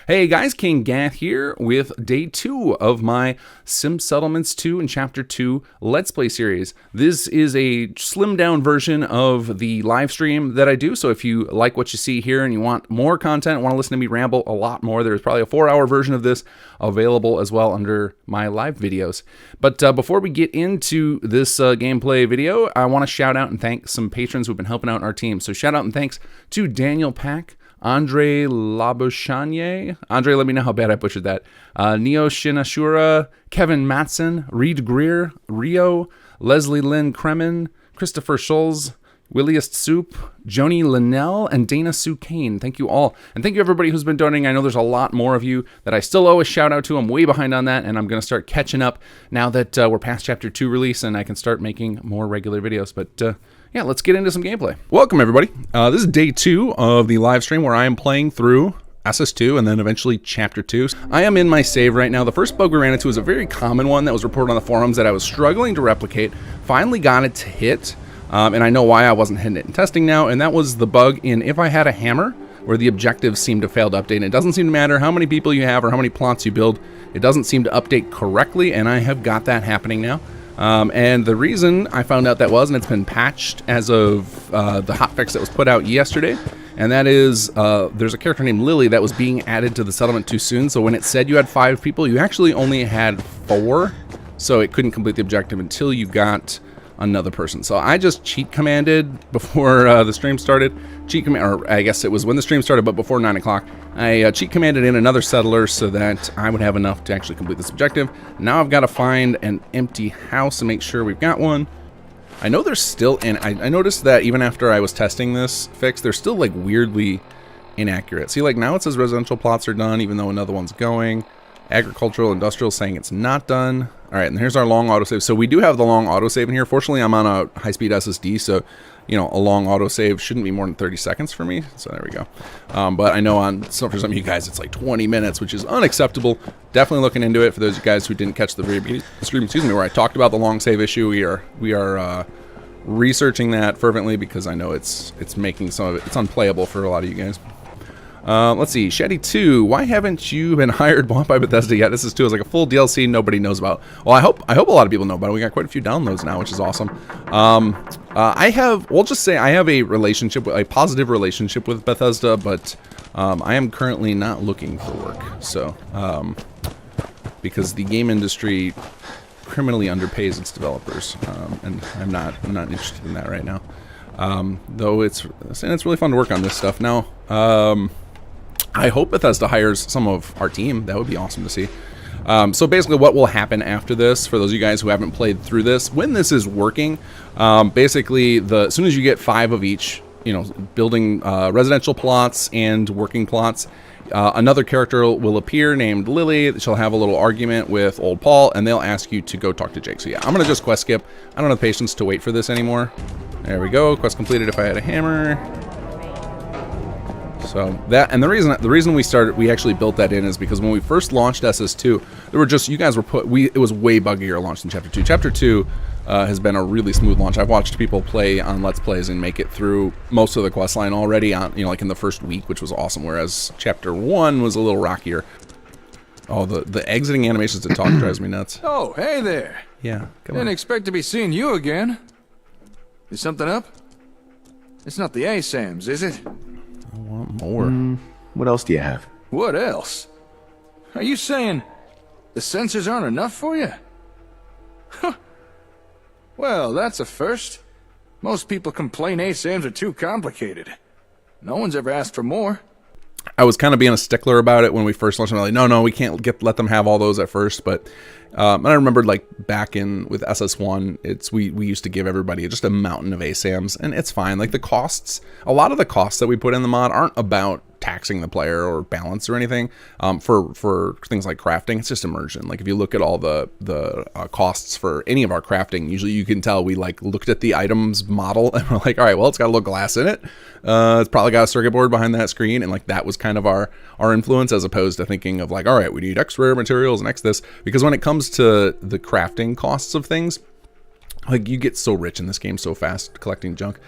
Hey guys, kinggath here with day 2 of my Sim Settlements 2 and Chapter 2 Let's Play series. This is a slimmed down version of the live stream that I do, so if you like what you see here and you want more content, want to listen to me ramble a lot more, there's probably a 4-hour version of this available as well under my live videos. But before we get into this gameplay video, I want to shout out and thank some patrons who've been helping out our team. So shout out and thanks to Daniel Pack, Andre Labuchanier. Andre, let me know how bad I butchered that. Neo Shinashura, Kevin Matson, Reed Greer, Rio, Leslie Lynn Kremen, Christopher Schulz, Williest Soup, Joni Linnell, and Dana Sue Kane. Thank you all. And thank you everybody who's been donating. I know there's a lot more of you that I still owe a shout out to. I'm way behind on that, and I'm going to start catching up now that we're past Chapter 2 release, and I can start making more regular videos. But yeah, let's get into some gameplay. Welcome everybody. This is day 2 of the live stream where I am playing through SS2 and then eventually Chapter 2. I am in my save right now. The first bug we ran into was a very common one that was reported on the forums that I was struggling to replicate. Finally got it to hit, and I know why I wasn't hitting it in testing now, and that was the bug in If I Had a Hammer, where the objectives seem to fail to update. And it doesn't seem to matter how many people you have or how many plots you build, it doesn't seem to update correctly, and I have got that happening now. And the reason I found out that was, and it's been patched as of the hotfix that was put out yesterday, and that is there's a character named Lily that was being added to the settlement too soon. So when it said you had 5 people, you actually only had 4, so it couldn't complete the objective until you got another person. So I just cheat commanded before the stream started. Or I guess it was when the stream started, but before 9 o'clock. I cheat commanded in another settler so that I would have enough to actually complete this objective. Now I've got to find an empty house and make sure we've got one. I know there's still, and I noticed that even after I was testing this fix, they're still like weirdly inaccurate. See, like now it says residential plots are done, even though another one's going. Agricultural, industrial saying it's not done. All right, and here's our long autosave. So we do have the long autosave in here. Fortunately, I'm on a high-speed SSD, so you know a long autosave shouldn't be more than 30 seconds for me. So there we go. But I know for some of you guys it's like 20 minutes, which is unacceptable. Definitely looking into it for those of you guys who didn't catch the very beginning stream, excuse me, where I talked about the long save issue. We are researching that fervently because I know it's making some of it unplayable for a lot of you guys. Let's see, Shetty2, why haven't you been hired bought by Bethesda yet? This is 2 is like a full DLC nobody knows about. Well, I hope a lot of people know about it. We got quite a few downloads now, which is awesome. We'll just say I have a positive relationship with Bethesda, but I am currently not looking for work. So, because the game industry criminally underpays its developers, and I'm not interested in that right now. Though it's really fun to work on this stuff now. I hope Bethesda hires some of our team. That would be awesome to see. So basically what will happen after this, for those of you guys who haven't played through this, when this is working, basically as soon as you get 5 of each, you know, building residential plots and working plots, another character will appear named Lily. She'll have a little argument with old Paul, and they'll ask you to go talk to Jake. So yeah, I'm going to just quest skip. I don't have patience to wait for this anymore. There we go. Quest completed If I Had a Hammer. So that, and the reason we actually built that in is because when we first launched SS2, there were just, you guys were it was way buggier launched than Chapter 2. Chapter 2 has been a really smooth launch. I've watched people play on Let's Plays and make it through most of the quest line already on, you know, like in the first week, which was awesome, whereas Chapter 1 was a little rockier. Oh, the exiting animations to talk drives me nuts. Oh, hey there. Yeah, come on. Didn't expect to be seeing you again. Is something up? It's not the ASAMs, is it? I want more. What else do you have? What else? Are you saying the sensors aren't enough for you? Huh. Well, that's a first. Most people complain ASAMs are too complicated. No one's ever asked for more. I was kind of being a stickler about it when we first launched. I'm like, no, we can't let them have all those at first. But and I remembered like back with SS1, we used to give everybody just a mountain of ASAMs, and it's fine. Like a lot of the costs that we put in the mod aren't about taxing the player or balance or anything. For things like crafting, it's just immersion. Like if you look at all the costs for any of our crafting, usually you can tell we like looked at the items model and we're like, all right, well, it's got a little glass in it. It's probably got a circuit board behind that screen, and like that was kind of our influence, as opposed to thinking of like, all right, we need X rare materials and X this, because when it comes to the crafting costs of things, like you get so rich in this game so fast collecting junk.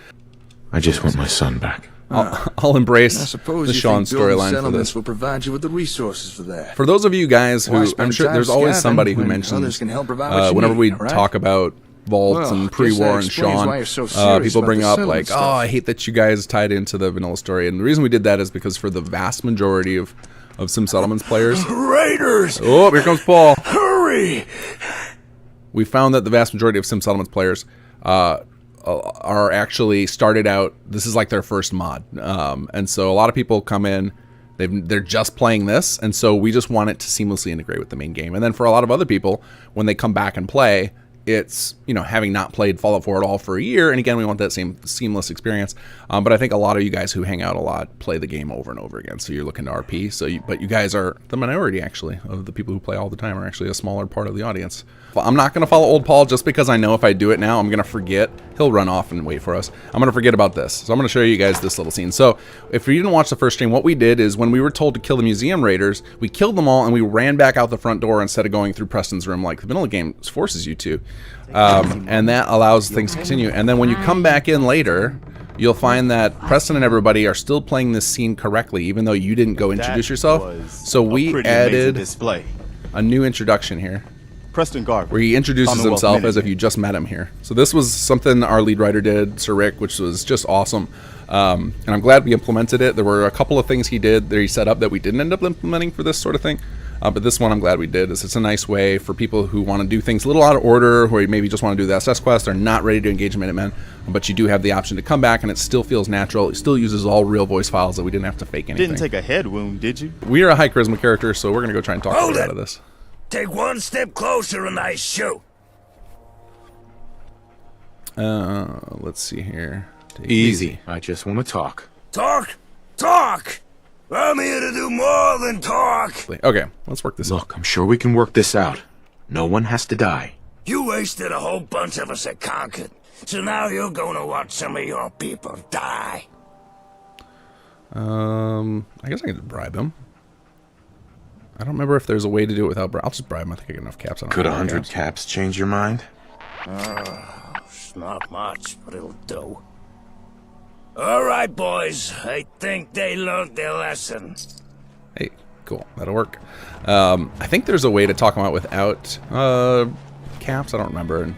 I just want my son back. I'll I embrace suppose the you Sean think building storyline for settlements this. will provide you with the resources for that. For those of you guys Why who, spend I'm sure time there's always scavenging somebody who when mentions others can help provide what you whenever need, we right? talk about vaults Well, and guess pre-war that and explains Sean, why you're so serious people about bring the up settlement like, stuff. oh, I hate that you guys tied into the vanilla story. And the reason we did that is because for the vast majority of Sim Settlements players, Raiders! oh, here comes Paul. Hurry! We found that the vast majority of Sim Settlements players are actually started out, this is like their first mod. And so a lot of people come in, they're just playing this, and so we just want it to seamlessly integrate with the main game. And then for a lot of other people, when they come back and play, it's, you know, having not played Fallout 4 at all for a year, and again, we want that same seamless experience. But I think a lot of you guys who hang out a lot play the game over and over again, so you're looking to RP. But you guys are the minority, actually, of the people who play all the time are actually a smaller part of the audience. I'm not going to follow old Paul just because I know if I do it now, I'm going to forget. He'll run off and wait for us. I'm going to forget about this. So I'm going to show you guys this little scene. So if you didn't watch the first stream, what we did is when we were told to kill the museum raiders, we killed them all and we ran back out the front door instead of going through Preston's room like the vanilla game forces you to. And that allows things to continue. And then when you come back in later, you'll find that Preston and everybody are still playing this scene correctly, even though you didn't go introduce yourself. So we added a new introduction here. Preston Garvey, where he introduces himself as if you just met him here. So this was something our lead writer did, Sir Rick, which was just awesome. And I'm glad we implemented it. There were a couple of things he did that he set up that we didn't end up implementing for this sort of thing. But this one I'm glad we did. It's a nice way for people who want to do things a little out of order, who maybe just want to do the SS quest, they're not ready to engage Minutemen, but you do have the option to come back and it still feels natural. It still uses all real voice files that we didn't have to fake anything. didn't take a head wound, did you? We are a high charisma character, so we're going to go try and talk our way out of this. Take one step closer and I shoot. Let's see here. Take Easy. I just want to talk. Talk? Talk! I'm here to do more than talk. Okay, let's work this out. Look, I'm sure we can work this out. No one has to die. You wasted a whole bunch of us at Concord, so now you're gonna watch some of your people die. I guess I can just bribe him. I don't remember if there's a way to do it without bribe. I'll just bribe him. I think I get enough caps on it. Could 100 caps change your mind? It's not much, but it'll do. All right, boys. I think they learned their lesson. Hey, cool. That'll work. I think there's a way to talk them out without caps. I don't remember. And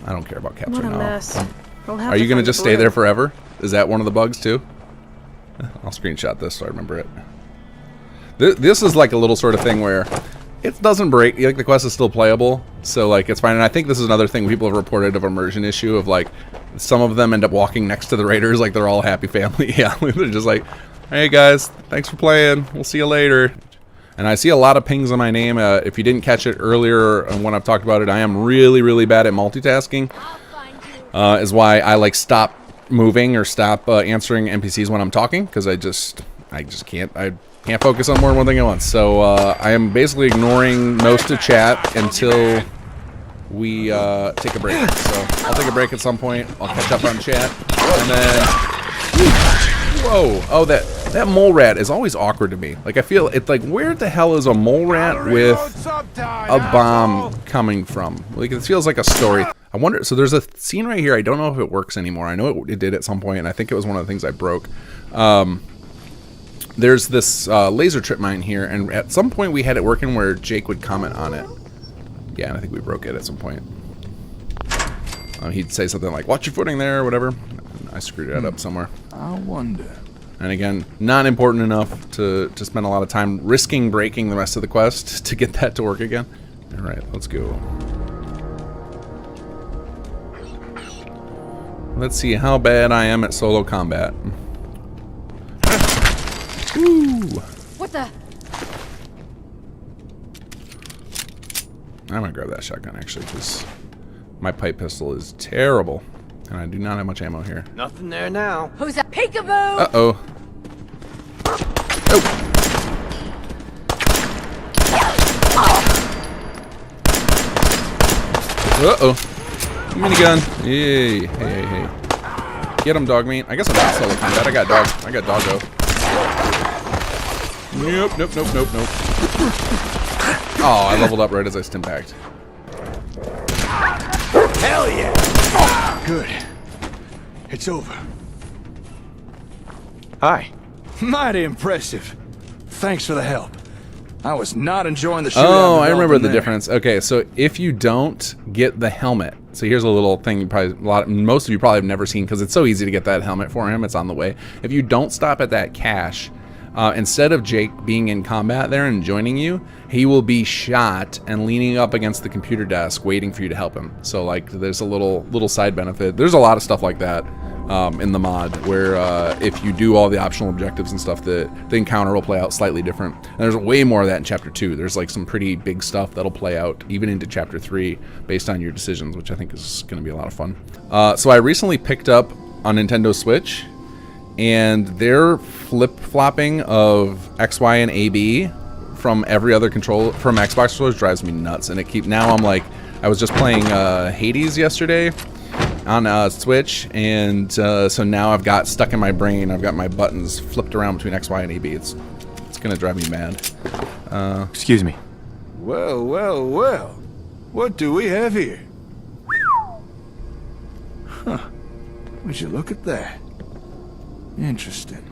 I don't care about caps What right a now. mess. We'll have Are you going to find just blue. stay there forever? Is that one of the bugs too? I'll screenshot this so I remember it. This is like a little sort of thing where it doesn't break. Like the quest is still playable, so like it's fine. And I think this is another thing people have reported of immersion issue of like some of them end up walking next to the raiders like they're all happy family. Yeah, they're just like, hey guys, thanks for playing. We'll see you later. And I see a lot of pings on my name. If you didn't catch it earlier when I've talked about it, I am really, really bad at multitasking. Is why I like stop moving or stop answering NPCs when I'm talking because I just can't. I can't focus on more than one thing at once. So I am basically ignoring most of chat until we take a break. So I'll take a break at some point. I'll catch up on chat, and then whoa! Oh, that mole rat is always awkward to me. Like I feel it's like where the hell is a mole rat with a bomb coming from? Like it feels like a story. I wonder. So there's a scene right here. I don't know if it works anymore. I know it did at some point, and I think it was one of the things I broke. There's this laser trip mine here, and at some point we had it working where Jake would comment on it. Yeah, and I think we broke it at some point. He'd say something like, watch your footing there, or whatever. And I screwed that up somewhere. I wonder. And again, not important enough to spend a lot of time risking breaking the rest of the quest to get that to work again. Alright, let's go. Let's see how bad I am at solo combat. Ooh. What the? I'm gonna grab that shotgun actually, because my pipe pistol is terrible, and I do not have much ammo here. Nothing there now. Who's that? Peekaboo! Uh-oh. Oh! Uh-oh. Minigun. Yay. Hey. Get him, dog meat. I guess I'm not solo combat. I got doggo. Nope. Oh, I leveled up right as I stimpacked. Hell yeah! Good. It's over. Hi. Mighty impressive. Thanks for the help. I was not enjoying the shootout. Oh, I remember the there. difference. Okay, so if you don't get the helmet, so here's a little thing you probably most of you probably have never seen because it's so easy to get that helmet for him. It's on the way. If you don't stop at that cache, instead of Jake being in combat there and joining you, he will be shot and leaning up against the computer desk waiting for you to help him. So like there's a little side benefit. There's a lot of stuff like that in the mod where if you do all the optional objectives and stuff, the encounter will play out slightly different. And there's way more of that in Chapter 2. There's like some pretty big stuff that'll play out even into Chapter 3 based on your decisions, which I think is going to be a lot of fun. So I recently picked up on Nintendo Switch, and their flip-flopping of X, Y, and AB from every other controller from Xbox controllers drives me nuts. And now I'm like, I was just playing Hades yesterday on Switch, and so now I've got stuck in my brain. I've got my buttons flipped around between X, Y, and AB. It's gonna drive me mad. Excuse me. Well, well, well. What do we have here? Huh. Would you look at that? Interesting.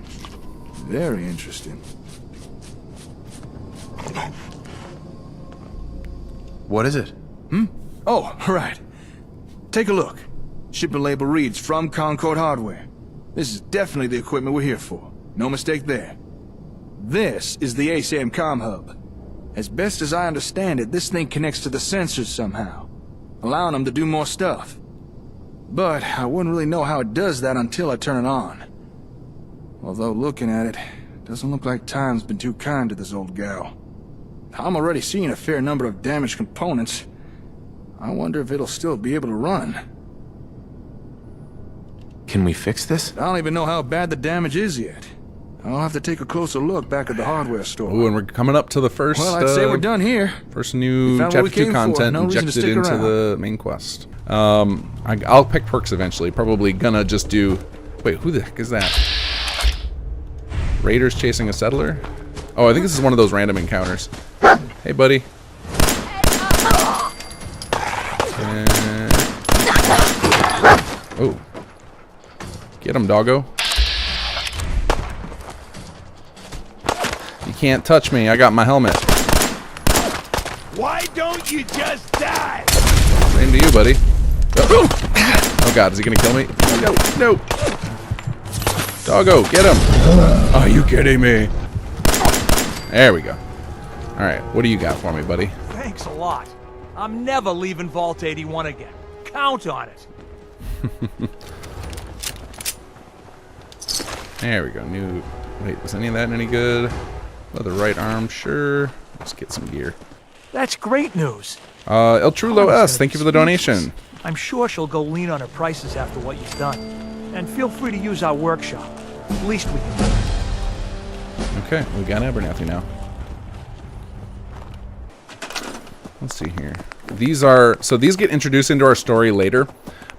Very interesting. What is it? Oh, right. Take a look. Shipment label reads, from Concord Hardware. This is definitely the equipment we're here for. No mistake there. This is the ASAM comm hub. As best as I understand it, this thing connects to the sensors somehow, allowing them to do more stuff. But I wouldn't really know how it does that until I turn it on. Although looking at it, doesn't look like time's been too kind to this old gal. I'm already seeing a fair number of damaged components. I wonder if it'll still be able to run. Can we fix this? I don't even know how bad the damage is yet. I'll have to take a closer look back at the hardware store. Ooh, and we're coming up to the first. Well, I'd say we're done here. First new We found what Chapter we 2 came for. content No reason to injected stick into around. the main quest. I'll pick perks eventually. Probably gonna just do. Wait, who the heck is that? Raiders chasing a settler? Oh, I think this is one of those random encounters. Hey, buddy. Oh. Get him, doggo. You can't touch me. I got my helmet. Why don't you just die? Same to you, buddy. Oh god, is he gonna kill me? No, no. Doggo, get him. Are you kidding me? There we go. Alright, what do you got for me, buddy? Thanks a lot. I'm never leaving Vault 81 again. Count on it. There we go. New. Wait, was any of that any good? Oh, the right arm, sure. Let's get some gear. That's great news. El Trulo Connor's S, gonna thank be you for the donation. I'm sure she'll go lean on her prices after what you've done. And feel free to use our workshop. Least we can do. Okay, we got Abernathy now. Let's see here. These get introduced into our story later,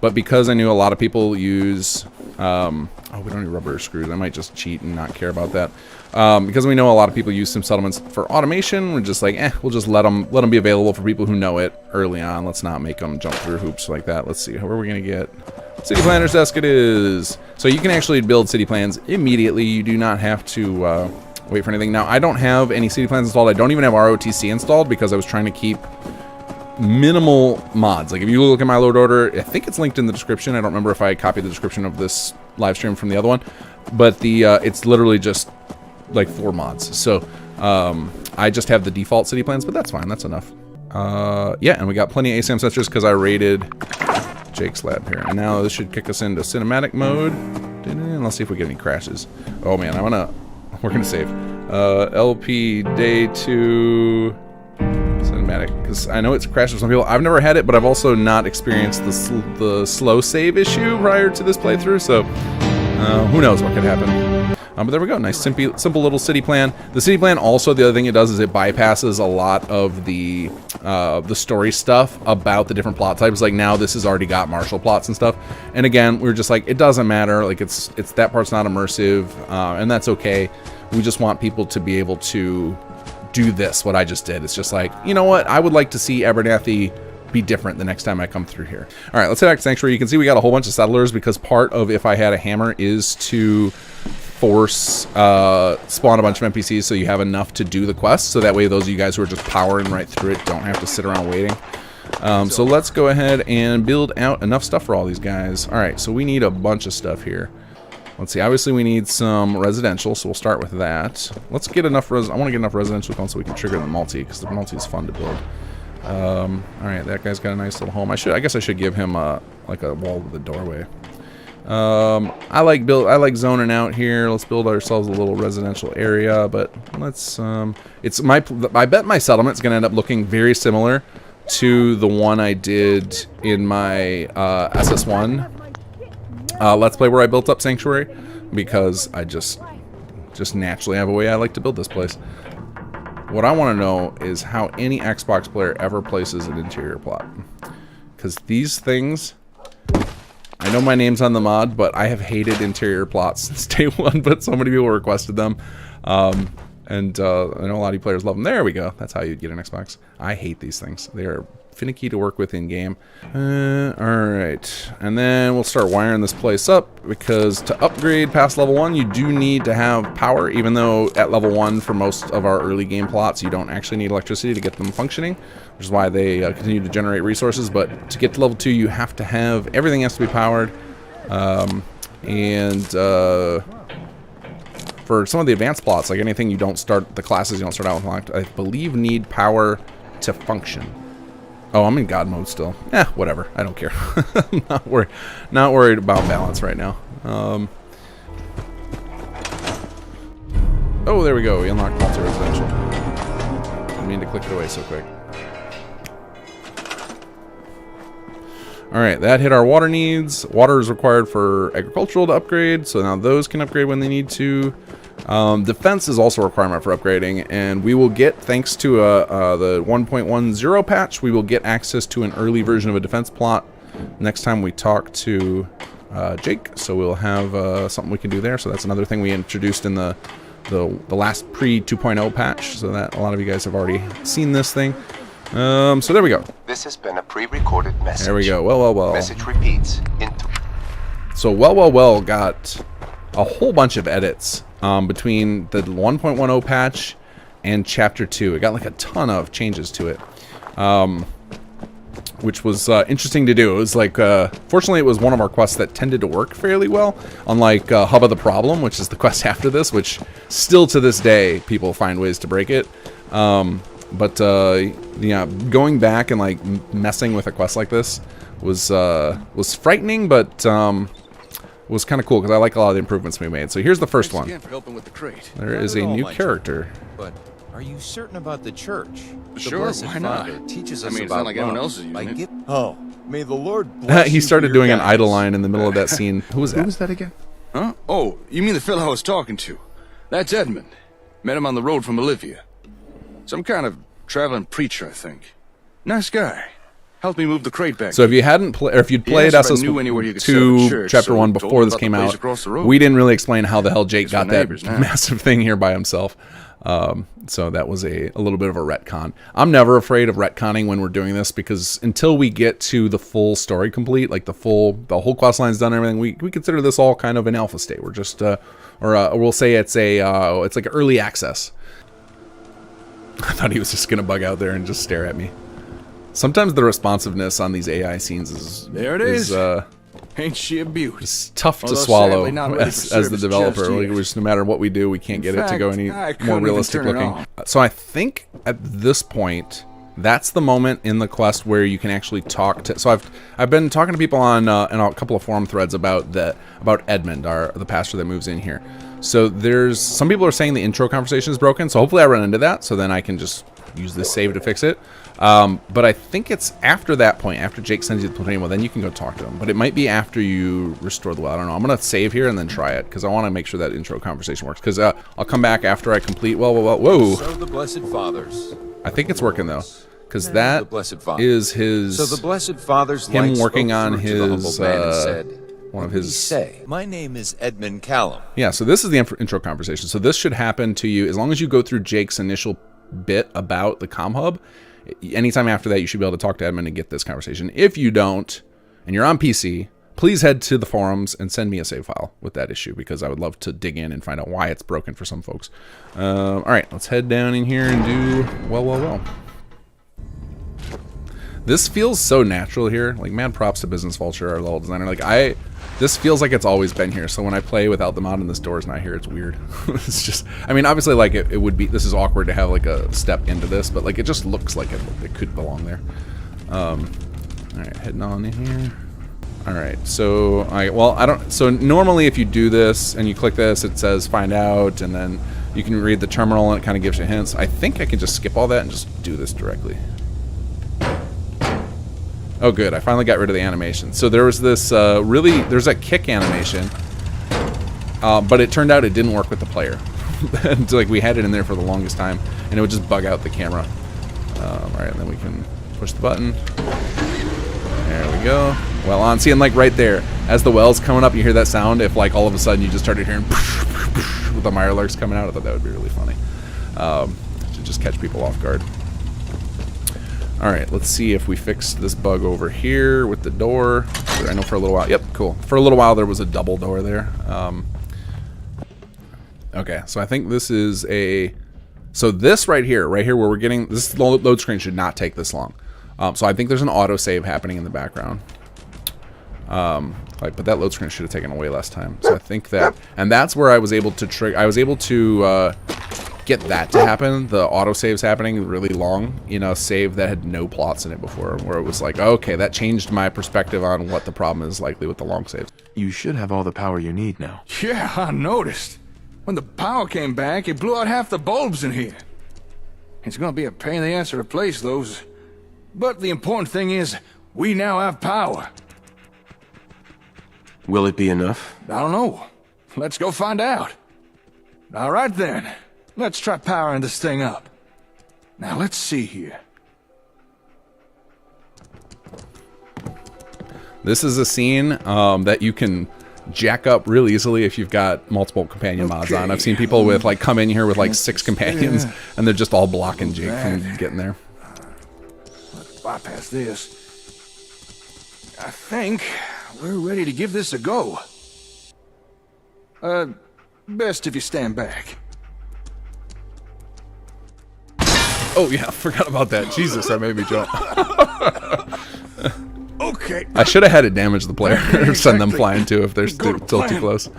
but because I knew a lot of people use, oh, we don't need rubber screws. I might just cheat and not care about that. Because we know a lot of people use sim settlements for automation. We're just like, we'll just let them be available for people who know it early on. Let's not make them jump through hoops like that. Let's see, how are we gonna get? City Planner's Desk it is. So you can actually build city plans immediately. You do not have to wait for anything. Now, I don't have any city plans installed. I don't even have ROTC installed because I was trying to keep minimal mods. Like if you look at my load order, I think it's linked in the description. I don't remember if I copied the description of this live stream from the other one, but it's literally just like 4 mods. So I just have the default city plans, but that's fine. That's enough. Yeah, and we got plenty of ASAM sensors because I raided Jake's lab here. And now this should kick us into cinematic mode. Let's see if we get any crashes. Oh man, we're gonna save. LP day 2 cinematic, because I know it's crashed for some people. I've never had it, but I've also not experienced the slow save issue prior to this playthrough, so who knows what could happen. But there we go, nice simple little city plan. The city plan also, the other thing it does is it bypasses a lot of the story stuff about the different plot types. Like now this has already got martial plots and stuff. And again, we were just like, it doesn't matter. Like it's that part's not immersive, and that's okay. We just want people to be able to do this, what I just did. It's just like, you know what? I would like to see Abernathy be different the next time I come through here. All right, let's head back to Sanctuary. You can see we got a whole bunch of settlers because part of If I Had a Hammer is to force spawn a bunch of NPCs so you have enough to do the quest. So that way those of you guys who are just powering right through it don't have to sit around waiting. So let's go ahead and build out enough stuff for all these guys. All right, so we need a bunch of stuff here. Let's see. Obviously, we need some residential, so we'll start with that. Let's get enough I want to get enough residential so we can trigger the multi, because the multi is fun to build. All right, that guy's got a nice little home. I guess I should give him like a wall with a doorway. I like zoning out here. Let's build ourselves a little residential area, but let's I bet my settlement's gonna end up looking very similar to the one I did in my SS1 Let's Play where I built up Sanctuary, because I just naturally have a way I like to build this place. What I want to know is how any Xbox player ever places an interior plot, because these things, I know my name's on the mod, but I have hated interior plots since day one, but so many people requested them. And I know a lot of you players love them. There we go. That's how you get an Xbox. I hate these things. They are finicky to work with in-game. Alright. And then we'll start wiring this place up, because to upgrade past level 1, you do need to have power, even though at level 1, for most of our early game plots, you don't actually need electricity to get them functioning, which is why they continue to generate resources. But to get to level 2, you have to have, everything has to be powered. For some of the advanced plots, like anything you don't start, the classes you don't start out with locked, I believe need power to function. Oh, I'm in God mode still. Whatever. I don't care. I'm not worried about balance right now. Oh, there we go. We unlocked multi-residential. Didn't mean to click it away so quick. Alright, that hit our water needs. Water is required for agricultural to upgrade, so now those can upgrade when they need to. Defense is also a requirement for upgrading, and we will get, thanks to the 1.10 patch, we will get access to an early version of a defense plot next time we talk to Jake, so we'll have something we can do there. So that's another thing we introduced in the last pre-2.0 patch, so that a lot of you guys have already seen this thing. So there we go. This has been a pre-recorded message. There we go. Well. Message repeats. So well got a whole bunch of edits between the 1.10 patch and Chapter 2. It got like a ton of changes to it, which was interesting to do. It was like, fortunately, it was one of our quests that tended to work fairly well, unlike Hub of the Problem, which is the quest after this, which still to this day people find ways to break it. But yeah, going back and like messing with a quest like this was frightening, but was kind of cool, because I like a lot of the improvements we made. So here's the first one. There is a new character. But are you certain about the church? Sure, why not? Teaches us I mean, it's about not like anyone love else is using it. Oh, may the Lord bless He you started for doing your an idle guidance. line in the middle of that scene. Who was that? Who was that again? Huh? Oh, you mean the fellow I was talking to? That's Edmund. Met him on the road from Olivia. Some kind of traveling preacher, I think. Nice guy. Helped me move the crate back. So if you hadn't or if you'd played asked if I knew anywhere you could set up a SS2 church, Chapter so 1 I told before him this about came the place out, across the road. we didn't really explain how the hell Jake got we're that neighbors now. massive thing here by himself. So that was a little bit of a retcon. I'm never afraid of retconning when we're doing this, because until we get to the full story complete, like the whole quest line's done and everything, we consider this all kind of an alpha state. We're just, or we'll say it's like early access. I thought he was just gonna bug out there and just stare at me. Sometimes the responsiveness on these AI scenes is There it is. Ain't she a beauty? It's tough to Although swallow sadly not ready as for the service developer. just Like, yet. just no matter what we do, we can't get it to go fact, any I couldn't more even realistic turn it looking. on. So I think at this point, that's the moment in the quest where you can actually talk to. So I've been talking to people on in a couple of forum threads about Edmund, the pastor that moves in here. So there's some people are saying the intro conversation is broken. So hopefully I run into that, so then I can just use this save to fix it. But I think it's after that point, after Jake sends you the plutonium, well, then you can go talk to him. But it might be after you restore the well. I don't know. I'm going to save here and then try it, because I want to make sure that intro conversation works. Because I'll come back after I complete. Whoa. So the Blessed Fathers. I think it's working, though. Because The that Blessed Father. is his... So the Blessed Fathers him light working spoke on through to the humble his, man and said, one of "What did he his... say, my name is Edmund Callum. Yeah, so this is the intro conversation. So this should happen to you as long as you go through Jake's initial bit about the comm hub. Anytime after that, you should be able to talk to Edmund and get this conversation. If you don't, and you're on PC, please head to the forums and send me a save file with that issue, because I would love to dig in and find out why it's broken for some folks. All right, let's head down in here and do well. This feels so natural here. Like, mad props to Business Vulture, our level designer. Like, this feels like it's always been here. So when I play without the mod and this door is not here, it's weird. It's just, I mean, obviously, like, it would be, this is awkward to have, like, a step into this, but, like, it just looks like it could belong there. All right, heading on in here. All right, so, so normally if you do this and you click this, it says find out, and then you can read the terminal and it kind of gives you hints. I think I can just skip all that and just do this directly. Oh, good. I finally got rid of the animation. So there was this there's a kick animation, but it turned out it didn't work with the player. And, like, we had it in there for the longest time, and it would just bug out the camera. All right, and then we can push the button. There we go. Well on. See, and like right there, as the well's coming up, you hear that sound. If like all of a sudden you just started hearing with the Mirelurks coming out, I thought that would be really funny. To just catch people off guard. Alright, let's see if we fix this bug over here with the door. I know for a little while, yep, cool. For a little while there was a double door there. Okay, so I think this is so this right here where we're getting, this load screen should not take this long. So I think there's an autosave happening in the background. But that load screen should have taken way less time. So I think that, and that's where I was able to get that to happen. The autosaves happening really long, save that had no plots in it before, where it was like, okay, that changed my perspective on what the problem is likely with the long saves. You should have all the power you need now. Yeah, I noticed. When the power came back, it blew out half the bulbs in here. It's gonna be a pain in the ass to replace those. But the important thing is, we now have power. Will it be enough? I don't know. Let's go find out. All right then. Let's try powering this thing up. Now let's see here. This is a scene that you can jack up real easily if you've got multiple companion mods on. I've seen people with like come in here with like 6 companions and they're just all blocking Jake from getting there. Let's bypass this. I think we're ready to give this a go. Best if you stand back. Oh yeah, forgot about that. Jesus, that made me jump. Okay. I should have had it damage the player or send them flying too if they're still too close.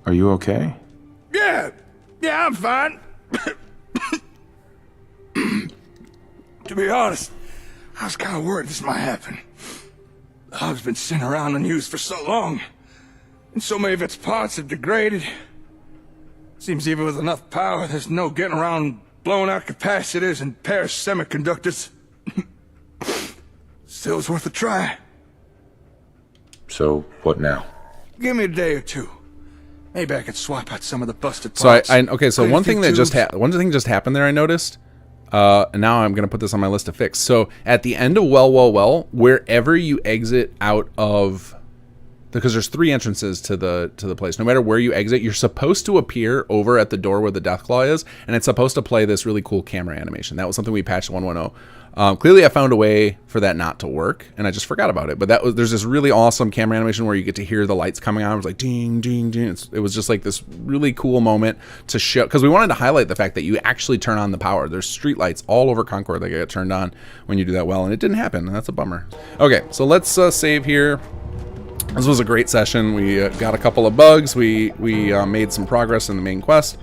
Are you okay? Yeah, I'm fine. To be honest, I was kind of worried this might happen. The hub's been sitting around unused for so long, and so many of its parts have degraded. Seems even with enough power, there's no getting around blowing out capacitors and Paris semiconductors. Still, it's worth a try. So, what now? Give me a day or two. Maybe I could swap out some of the busted parts. So okay, so one thing just happened there I noticed. And now I'm going to put this on my list to fix. So at the end of well, wherever you exit out of, because there's 3 entrances to the place. No matter where you exit, you're supposed to appear over at the door where the Deathclaw is, and it's supposed to play this really cool camera animation. That was something we patched 1.10. Clearly, I found a way for that not to work, and I just forgot about it. But there's this really awesome camera animation where you get to hear the lights coming on. It was like ding, ding, ding. It was just like this really cool moment to show, because we wanted to highlight the fact that you actually turn on the power. There's street lights all over Concord that get turned on when you do that well, and it didn't happen, and that's a bummer. Okay, so let's save here. This was a great session. We got a couple of bugs. We made some progress in the main quest.